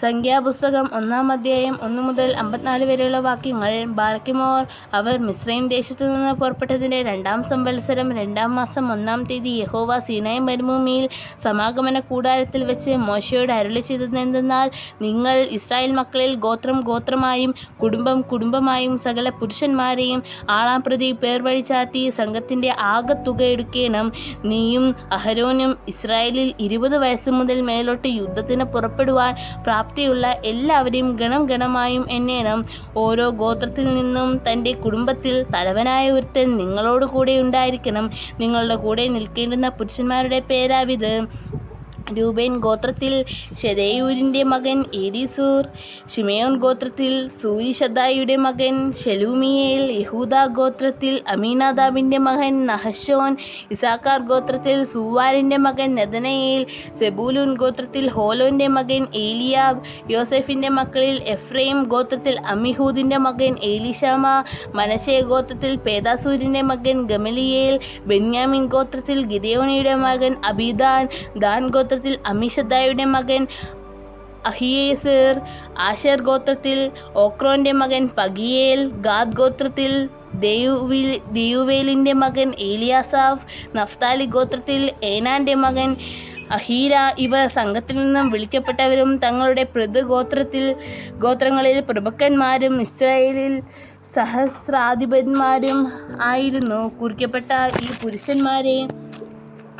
സംഖ്യാപുസ്തകം 1-ാം അധ്യായം 1 മുതൽ 54 വരെയുള്ള വാക്യങ്ങൾ. ബാർക്കിമോർ. അവർ മിസ്രയീം ദേശത്തു നിന്ന് പുറപ്പെട്ടതിൻ്റെ 2-ാം സംവത്സരം 2-ാം മാസം 1-ാം തീയതി യഹോവ സീനായി മരുഭൂമിയിൽ സമാഗമന കൂടാരത്തിൽ വെച്ച് മോശെയോട് അരുളിച്ചെയ്തതെന്തെന്നാൽ, നിങ്ങൾ ഇസ്രായേൽ മക്കളിൽ ഗോത്രം ഗോത്രമായും കുടുംബം കുടുംബമായും സകല പുരുഷന്മാരെയും ആളാംപ്രതി പേർവഴി ചാർത്തി സംഘത്തിൻ്റെ ആകെത്തുക എടുക്കേണം. നീയും അഹരോനും ഇസ്രായേലിൽ 20 വയസ്സ് മുതൽ മേലോട്ട് യുദ്ധത്തിന് പുറപ്പെടുവാൻ പ്രാപ്തിയുള്ള എല്ലാവരെയും ഗണം ഗണമായും എണ്ണേണം. ഓരോ ഗോത്രത്തിൽ നിന്നും തൻ്റെ കുടുംബത്തിൽ തലവനായ ഒരുത്തൻ നിങ്ങളോട് കൂടെ ഉണ്ടായിരിക്കണം. നിങ്ങളുടെ കൂടെ നിൽക്കേണ്ടുന്ന പുരുഷന്മാരുടെ പേരാവിത്: രൂബേൻ ഗോത്രത്തിൽ ശെദേയൂരിൻ്റെ മകൻ ഏലീസൂർ. ശിമെയോൻ ഗോത്രത്തിൽ സൂരിശദ്ദായിയുടെ മകൻ ശെലൂമിയേൽ. യഹൂദാ ഗോത്രത്തിൽ അമീനാദാബിൻ്റെ മകൻ നഹശോൻ. ഇസ്സാക്കാർ ഗോത്രത്തിൽ സൂവാരിൻ്റെ മകൻ നെഥനയേൽ. സെബൂലൂൻ ഗോത്രത്തിൽ ഹോലോൻ്റെ മകൻ ഏലിയാബ്. യോസേഫിൻ്റെ മക്കളിൽ എഫ്രൈം ഗോത്രത്തിൽ അമ്മിഹൂദിൻ്റെ മകൻ ഏലീശാമ. മനശ്ശെ ഗോത്രത്തിൽ പേദാസൂരിൻ്റെ മകൻ ഗമലിയേൽ. ബെന്യാമിൻ ഗോത്രത്തിൽ ഗിദെയോനിയുടെ മകൻ അബീദാൻ. ദാൻ ഗോത്രത്തിൽ അമ്മീശദ്ദായിയുടെ മകൻ അഹിയേസർ. ആശേർ ഗോത്രത്തിൽ ഓക്രോൻ്റെ മകൻ പഗിയേൽ. ഗാദ് ഗോത്രത്തിൽ ദെയൂവേലിൻ്റെ മകൻ ഏലിയാസാഫ്. നഫ്താലി ഗോത്രത്തിൽ ഏനാൻ്റെ മകൻ അഹീര. ഇവർ സംഘത്തിൽ നിന്നും വിളിക്കപ്പെട്ടവരും തങ്ങളുടെ ഗോത്രങ്ങളിൽ പ്രഭുക്കന്മാരും ഇസ്രായേലിൽ സഹസ്രാധിപന്മാരും ആയിരുന്നു. കുറിക്കപ്പെട്ട ഈ പുരുഷന്മാരെ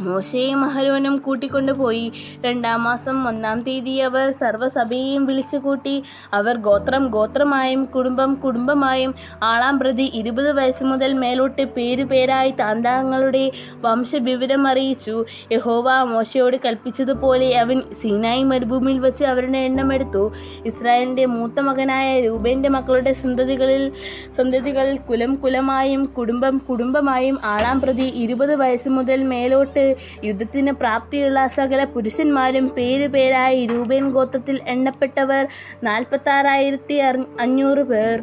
മോശെയും അഹരോനും കൂട്ടിക്കൊണ്ടുപോയി. 2-ാം മാസം 1-ാം തീയതി അവർ സർവ്വസഭയെയും വിളിച്ചു കൂട്ടി. അവർ ഗോത്രം ഗോത്രമായും കുടുംബം കുടുംബമായും ആളാംപ്രതി 20 വയസ്സ് മുതൽ മേലോട്ട് പേരുപേരായി താന്താങ്ങളുടെ വംശവിവരം അറിയിച്ചു. യഹോവ മോശെയോട് കൽപ്പിച്ചതുപോലെ അവൻ സീനായി മരുഭൂമിയിൽ വെച്ച് അവരുടെ എണ്ണമെടുത്തു. ഇസ്രായേലിൻ്റെ മൂത്ത മകനായ രൂബേൻ്റെ മക്കളുടെ സന്തതികൾ കുലം കുലമായും കുടുംബം കുടുംബമായും ആളാംപ്രതി 20 വയസ്സ് മുതൽ മേലോട്ട് യുദ്ധത്തിന് പ്രാപ്തിയുള്ള സകല പുരുഷന്മാരും പേരുപേരായി രൂബേൻ ഗോത്രത്തിൽ എണ്ണപ്പെട്ടവർ 46,500 പേർ.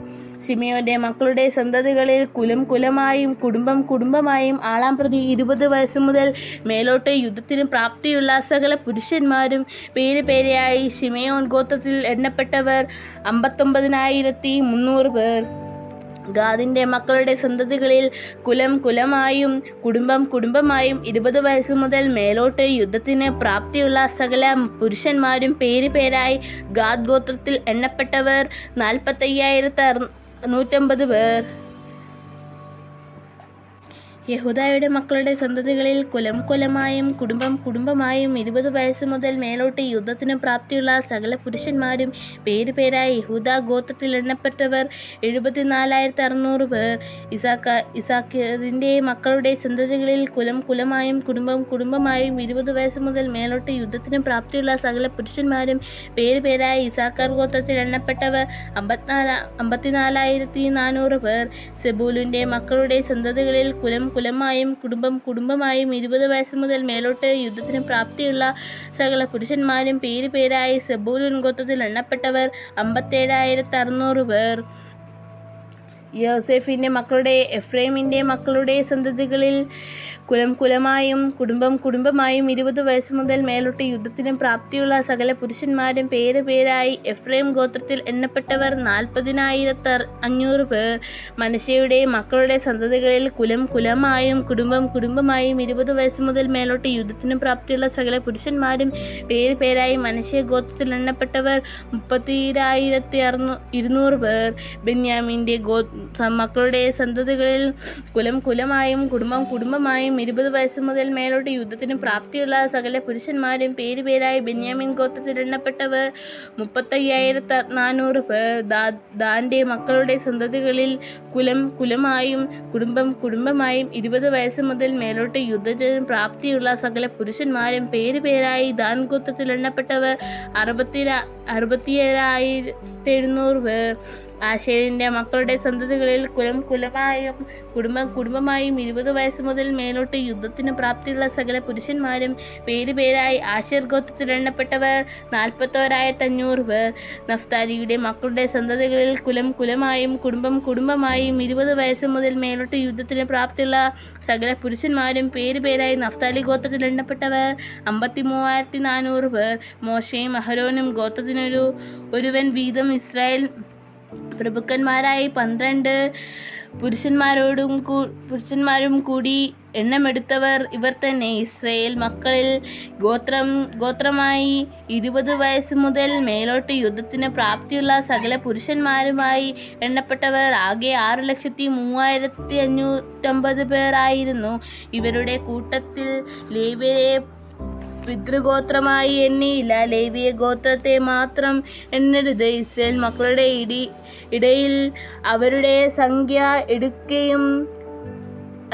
ശിമെയോന്റെ മക്കളുടെ സന്തതികളിൽ കുലം കുലമായും കുടുംബം കുടുംബമായും ആളാംപ്രതി 20 വയസ്സ് മുതൽ മേലോട്ട് യുദ്ധത്തിന് പ്രാപ്തിയുള്ള സകല പുരുഷന്മാരും പേരുപേരായി ശിമെയോൻ ഗോത്രത്തിൽ എണ്ണപ്പെട്ടവർ 59,300 പേർ. ഗാദിൻ്റെ മക്കളുടെ സന്തതികളിൽ കുലം കുലമായും കുടുംബം കുടുംബമായും 20 വയസ്സ് മുതൽ മേലോട്ട് യുദ്ധത്തിന് പ്രാപ്തിയുള്ള സകല പുരുഷന്മാരും പേരുപേരായി ഗാദ് ഗോത്രത്തിൽ എണ്ണപ്പെട്ടവർ 45,650 പേർ. യഹൂദായുടെ മക്കളുടെ സന്തതികളിൽ കുലം കുലമായും കുടുംബം കുടുംബമായും 20 വയസ്സ് മുതൽ മേലോട്ട് യുദ്ധത്തിന് പ്രാപ്തിയുള്ള സകല പുരുഷന്മാരും പേരുപേരായി യഹൂദാ ഗോത്രത്തിൽ എണ്ണപ്പെട്ടവർ 74,600 പേർ. ഇസാഖറിൻ്റെ മക്കളുടെ സന്തതികളിൽ കുലം കുലമായും കുടുംബം കുടുംബമായും 20 വയസ്സ് മുതൽ മേലോട്ട് യുദ്ധത്തിന് പ്രാപ്തിയുള്ള സകല പുരുഷന്മാരും പേരുപേരായി ഇസാഖാർ ഗോത്രത്തിൽ എണ്ണപ്പെട്ടവർ 54,400 പേർ. സെബൂലൂൻ്റെ മക്കളുടെ സന്തതികളിൽ കുലം കുലമായും കുടുംബം കുടുംബമായും 20 വയസ്സ് മുതൽ മേലോട്ട് യുദ്ധത്തിന് പ്രാപ്തിയുള്ള സകല പുരുഷന്മാരും പേരുപേരായി സെബൂലൂൻ ഗോത്രത്തിൽ എണ്ണപ്പെട്ടവർ 57,600 പേർ. യോസേഫിൻ്റെ മക്കളുടെ എഫ്രൈമിൻ്റെ മക്കളുടെ സന്തതികളിൽ കുലം കുലമായും കുടുംബം കുടുംബമായും 20 വയസ്സ് മുതൽ മേലോട്ട് യുദ്ധത്തിന് പ്രാപ്തിയുള്ള സകല പുരുഷന്മാരും പേരുപേരായി എഫ്രൈം ഗോത്രത്തിൽ എണ്ണപ്പെട്ടവർ 40,500 പേർ. മനശ്ശെയുടെ മക്കളുടെ സന്തതികളിൽ കുലം കുലമായും കുടുംബം കുടുംബമായും 20 വയസ്സ് മുതൽ മേലോട്ട് യുദ്ധത്തിന് പ്രാപ്തിയുള്ള സകല പുരുഷന്മാരും പേരുപേരായി മനശ്ശെ ഗോത്രത്തിൽ എണ്ണപ്പെട്ടവർ 30,200 പേർ. ബെന്യാമിൻ്റെ മക്കളുടെ സന്തതികളിൽ കുലം കുലമായും കുടുംബം കുടുംബമായും 20 വയസ്സ് മുതൽ മേലോട്ട് യുദ്ധത്തിന് പ്രാപ്തിയുള്ള സകല പുരുഷന്മാരും പേരുപേരായി ബെന്യാമിൻ ഗോത്രത്തിൽ എണ്ണപ്പെട്ടവർ 35,400 പേർ. ദാൻ്റെ മക്കളുടെ സന്തതികളിൽ കുലം കുലമായും കുടുംബം കുടുംബമായും 20 വയസ്സ് മുതൽ മേലോട്ട് യുദ്ധത്തിന് പ്രാപ്തിയുള്ള സകല പുരുഷന്മാരും പേരുപേരായി ദാൻ ഗോത്രത്തിൽ എണ്ണപ്പെട്ടവർ 67,700 പേർ. ആശേരിൻ്റെ മക്കളുടെ സന്തതികളിൽ കുലം കുലമായും കുടുംബം കുടുംബമായും 20 വയസ്സ് മുതൽ മേലോട്ട് യുദ്ധത്തിന് പ്രാപ്തിയുള്ള സകല പുരുഷന്മാരും പേരുപേരായി ആശേർ ഗോത്രത്തിൽ എണ്ണപ്പെട്ടവർ 41,500 പേർ. നഫ്താലിയുടെ മക്കളുടെ സന്തതികളിൽ കുലം കുലമായും കുടുംബം കുടുംബമായും 20 വയസ്സ് മുതൽ മേലോട്ട് യുദ്ധത്തിന് പ്രാപ്തിയുള്ള സകല പുരുഷന്മാരും പേരുപേരായി നഫ്താലി ഗോത്രത്തിൽ എണ്ണപ്പെട്ടവർ 53,400 പേർ. മോശയും അഹരോനും ഗോത്രത്തിന് ഒരുവൻ വീതം ഇസ്രായേൽ പ്രഭുക്കന്മാരായി 12 പുരുഷന്മാരും കൂടി എണ്ണമെടുത്തവർ ഇവർ തന്നെ. ഇസ്രായേൽ മക്കളിൽ ഗോത്രമായി 20 വയസ്സ് മുതൽ മേലോട്ട് യുദ്ധത്തിന് പ്രാപ്തിയുള്ള സകല പുരുഷന്മാരുമായി എണ്ണപ്പെട്ടവർ ആകെ 6,35,550 പേർ ആയിരുന്നു. ഇവരുടെ കൂട്ടത്തിൽ ലേവ്യരെ പിതൃഗോത്രമായി എണ്ണിയില്ല. ലേവ്യ ഗോത്രത്തെ മാത്രം എണ്ണരുത്. ഇസ്രായേൽ മക്കളുടെ ഇടയിൽ അവരുടെ സംഖ്യ എടുക്കുകയും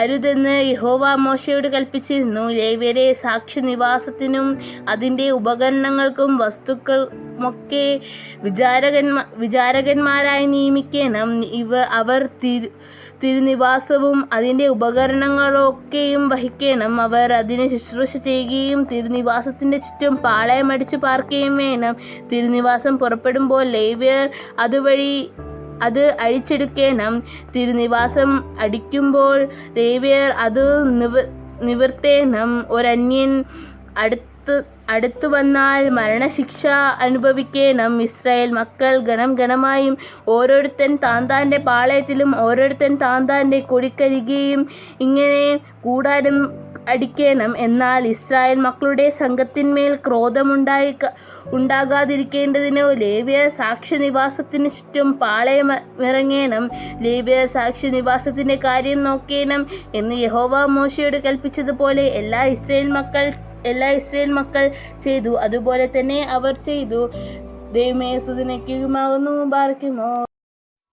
അരുതെന്ന് യഹോവ മോശയോട് കൽപ്പിച്ചിരുന്നു. ലേവ്യരെ സാക്ഷ്യനിവാസത്തിനും അതിൻ്റെ ഉപകരണങ്ങൾക്കും വസ്തുക്കൾക്കുമൊക്കെ വിചാരകന്മാരായി നിയമിക്കണം. അവർ തിരുനിവാസവും അതിൻ്റെ ഉപകരണങ്ങളൊക്കെയും വഹിക്കണം. അവർ അതിന് ശുശ്രൂഷ ചെയ്യുകയും തിരുനിവാസത്തിൻ്റെ ചുറ്റും പാളയമടിച്ചു പാർക്കുകയും വേണം. തിരുനിവാസം പുറപ്പെടുമ്പോൾ ലേവ്യർ അത് അഴിച്ചെടുക്കണം. തിരുനിവാസം അടിക്കുമ്പോൾ ലേവ്യർ അത് നിവർത്തേണം. ഒരന്യൻ അടുത്തു വന്നാൽ മരണശിക്ഷ അനുഭവിക്കണം. ഇസ്രായേൽ മക്കൾ ഗണമായും ഓരോരുത്തൻ താന്താൻ്റെ പാളയത്തിലും ഓരോരുത്തൻ താന്താൻ്റെ കൊടിക്കരികെയും ഇങ്ങനെ കൂടാരം അടിക്കണം. എന്നാൽ ഇസ്രായേൽ മക്കളുടെ സംഘത്തിന്മേൽ ക്രോധമുണ്ടാകാതിരിക്കേണ്ടതിനോ ലേവ്യർ സാക്ഷ്യനിവാസത്തിന് ചുറ്റും പാളയമിറങ്ങണം. ലേവ്യർ സാക്ഷ്യനിവാസത്തിൻ്റെ കാര്യം നോക്കണം എന്ന് യഹോവ മോശയോട് കൽപ്പിച്ചതുപോലെ എല്ലാ ഇസ്രായേൽ മക്കൾ ചെയ്തു. അതുപോലെ തന്നെ അവർ ചെയ്തു. ദൈവമേ സ്തുതിക്കുമാകുന്നു. ബാർക്കുമോ.